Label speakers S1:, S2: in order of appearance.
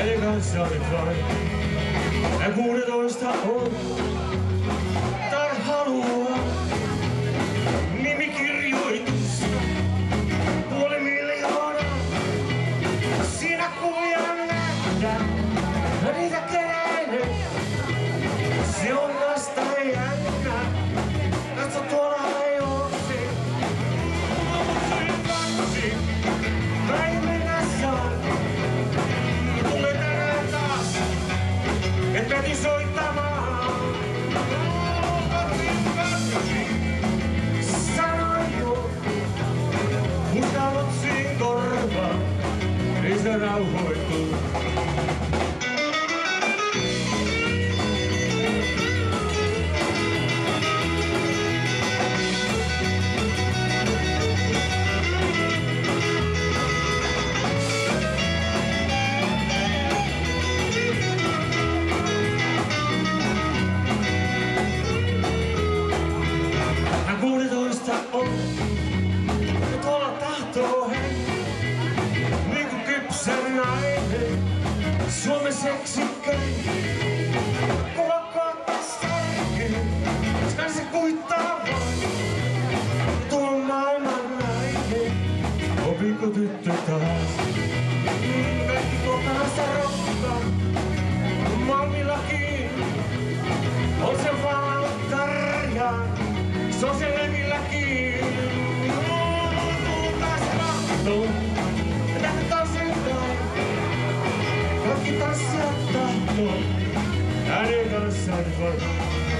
S1: hänen kanssaan vain. Ja 16 on, tai haluaa nimikirjoitus. 500 000, siinä kuvia nähdä, niitä keneinen. Se on vasta jännä, katso tuolla hajoksi. Kaksi, näin mennä saa. Tule tänään taas, et meni soittamaan. Kaksi, sanoin jo, uskallat siin korvaan, ei se rauhoitu. On. Ja tuolla tahtoo hän, niinku kypsä nainen, Suomen seksikkäin. Kuva kohtas särkyy, kai se kuittaa vain. Tuon maailman nainen, opiko tyttö taas? Kaikki kokonasta rokkaa, malmillakin on se vaan tarjaa. Se on se levilläkin. Taas kahtoo, ja tähän tasentaan. Kaikki tanssijat tahtoo, hänen kanssaan vain.